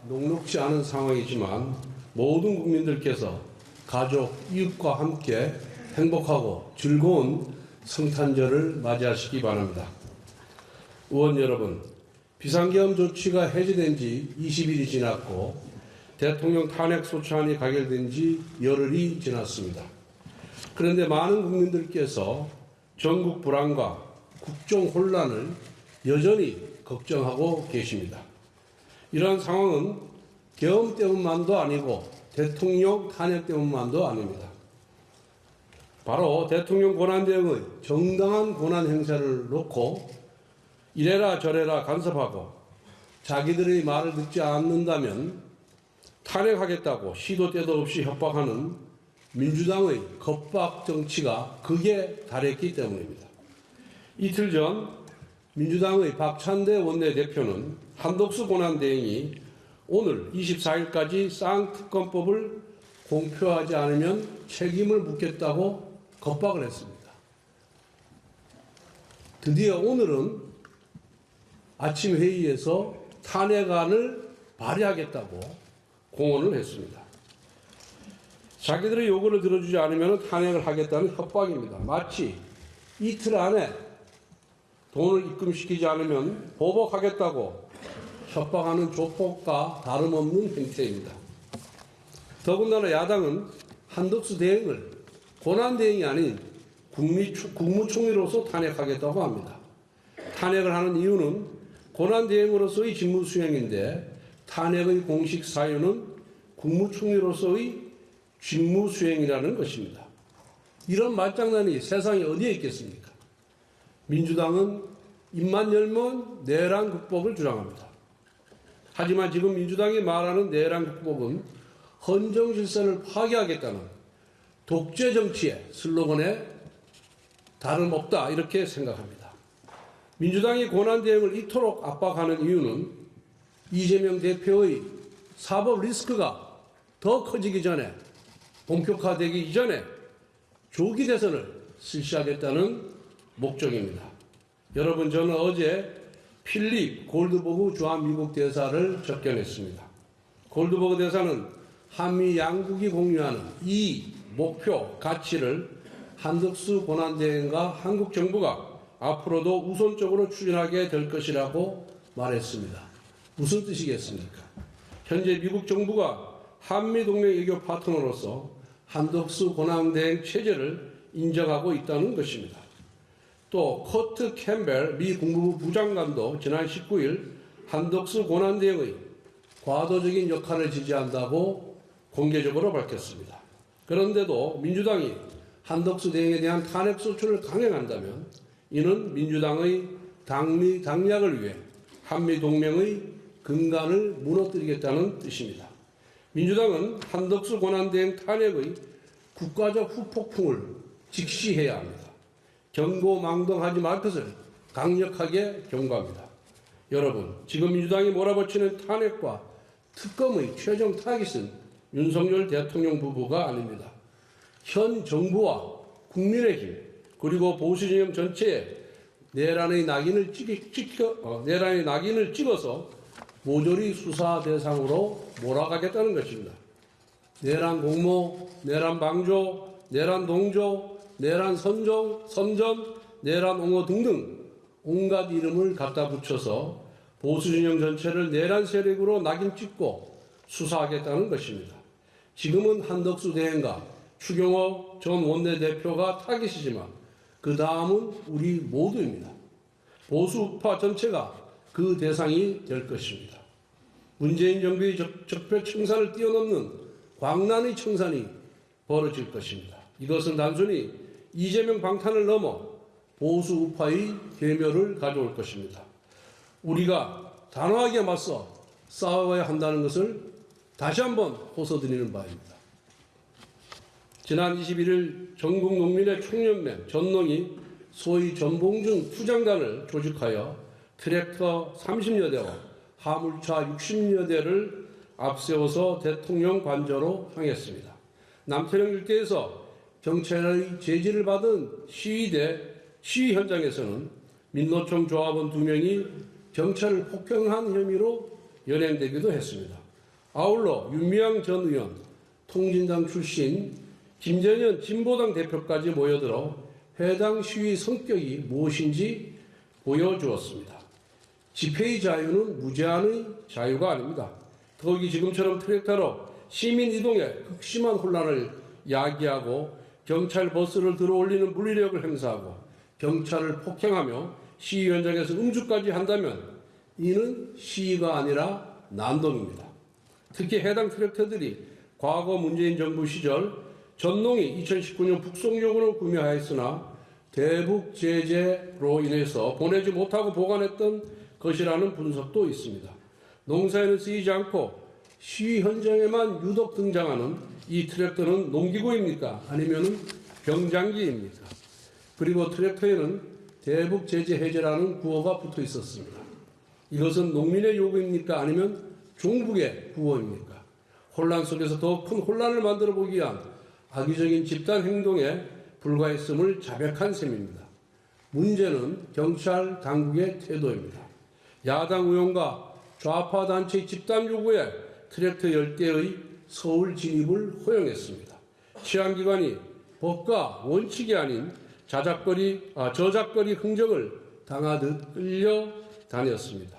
녹록지 않은 상황이지만 모든 국민들께서 가족, 이웃과 함께 행복하고 즐거운 성탄절을 맞이하시기 바랍니다. 의원 여러분, 비상계엄 조치가 해제된 지 20일이 지났고 대통령 탄핵 소추안이 가결된 지 열흘이 지났습니다. 그런데 많은 국민들께서 전국 불안과 국정 혼란을 여전히 걱정하고 계십니다. 이러한 상황은 계엄 때문만도 아니고 대통령 탄핵 때문만도 아닙니다. 바로 대통령 권한대행의 정당한 권한 행사를 놓고 이래라 저래라 간섭하고 자기들의 말을 듣지 않는다면 탄핵하겠다고 시도 때도 없이 협박하는 민주당의 겁박 정치가 극에 달했기 때문입니다. 이틀 전 민주당의 박찬대 원내대표는 한덕수 권한대행이 오늘 24일까지 쌍특검법을 공표하지 않으면 책임을 묻겠다고 겁박을 했습니다. 드디어 오늘은 아침 회의에서 탄핵안을 발의하겠다고 공언을 했습니다. 자기들의 요구를 들어주지 않으면 탄핵을 하겠다는 협박입니다. 마치 이틀 안에 돈을 입금시키지 않으면 보복하겠다고 협박하는 조폭과 다름없는 행태입니다. 더군다나 야당은 한덕수 대행을 권한대행이 아닌 국무총리로서 탄핵하겠다고 합니다. 탄핵을 하는 이유는 권한대행으로서의 직무수행인데 탄핵의 공식 사유는 국무총리로서의 직무수행이라는 것입니다. 이런 말장난이 세상에 어디에 있겠습니까? 민주당은 입만 열면 내란 국법을 주장합니다. 하지만 지금 민주당이 말하는 내란 국법은 헌정 질서를 파괴하겠다는 독재 정치의 슬로건에 다름없다 이렇게 생각합니다. 민주당이 권한대행을 이토록 압박하는 이유는 이재명 대표의 사법 리스크가 더 커지기 전에 본격화되기 이전에 조기 대선을 실시하겠다는 목적입니다. 여러분, 저는 어제 필립 골드버그 주한미국 대사를 접견했습니다. 골드버그 대사는 한미 양국이 공유하는 이 목표 가치를 한덕수 권한대행과 한국 정부가 앞으로도 우선적으로 추진하게 될 것이라고 말했습니다. 무슨 뜻이겠습니까? 현재 미국 정부가 한미동맹 외교 파트너로서 한덕수 권한대행 체제를 인정하고 있다는 것입니다. 또 커트 캠벨 미 국무부 부장관도 지난 19일 한덕수 권한대행의 과도적인 역할을 지지한다고 공개적으로 밝혔습니다. 그런데도 민주당이 한덕수 대행에 대한 탄핵 소추를 강행한다면 이는 민주당의 당략을 위해 한미동맹의 근간을 무너뜨리겠다는 뜻입니다. 민주당은 한덕수 권한대행 탄핵의 국가적 후폭풍을 직시해야 합니다. 경고망동하지 말 것을 강력하게 경고합니다. 여러분, 지금 민주당이 몰아붙이는 탄핵과 특검의 최종 타깃은 윤석열 대통령 부부가 아닙니다. 현 정부와 국민의힘 그리고 보수진영 전체에 내란의 낙인을 찍어서 모조리 수사 대상으로 몰아가겠다는 것입니다. 내란 공모, 내란 방조, 내란 동조, 내란 선전, 내란 옹호 등등 온갖 이름을 갖다 붙여서 보수진영 전체를 내란 세력으로 낙인 찍고 수사하겠다는 것입니다. 지금은 한덕수 대행과 추경호 전 원내대표가 타깃이지만 그 다음은 우리 모두입니다. 보수우파 전체가 그 대상이 될 것입니다. 문재인 정부의 적폐 청산을 뛰어넘는 광란의 청산이 벌어질 것입니다. 이것은 단순히 이재명 방탄을 넘어 보수우파의 괴멸을 가져올 것입니다. 우리가 단호하게 맞서 싸워야 한다는 것을 다시 한번 호소드리는 바입니다. 지난 21일 전국농민의 총연맹 전농이 소위 전봉준 투쟁단을 조직하여 트랙터 30여 대와 화물차 60여 대를 앞세워서 대통령 관저로 향했습니다. 남태령 일대에서 경찰의 제지를 받은 시위 현장에서는 민노총 조합원 2명이 경찰을 폭행한 혐의로 연행되기도 했습니다. 아울러 윤미향 전 의원, 통진당 출신 김재년 진보당 대표까지 모여들어 해당 시위 성격이 무엇인지 보여주었습니다. 집회의 자유는 무제한의 자유가 아닙니다. 더욱이 지금처럼 트랙터로 시민 이동에 극심한 혼란을 야기하고 경찰 버스를 들어올리는 물리력을 행사하고 경찰을 폭행하며 시위 현장에서 음주까지 한다면 이는 시위가 아니라 난동입니다. 특히 해당 트랙터들이 과거 문재인 정부 시절 전농이 2019년 북송 요구는 구매하였으나 대북 제재로 인해서 보내지 못하고 보관했던 것이라는 분석도 있습니다. 농사에는 쓰이지 않고 시위 현장에만 유독 등장하는 이 트랙터는 농기구입니까? 아니면 병장기입니까? 그리고 트랙터에는 대북 제재 해제라는 구호가 붙어 있었습니다. 이것은 농민의 요구입니까? 아니면 종북의 구호입니까? 혼란 속에서 더 큰 혼란을 만들어 보기 위한 악의적인 집단 행동에 불과했음을 자백한 셈입니다. 문제는 경찰 당국의 태도입니다. 야당 의원과 좌파 단체의 집단 요구에 트랙터 10대의 서울 진입을 허용했습니다. 치안기관이 법과 원칙이 아닌 저작거리 흔적을 당하듯 끌려다녔습니다.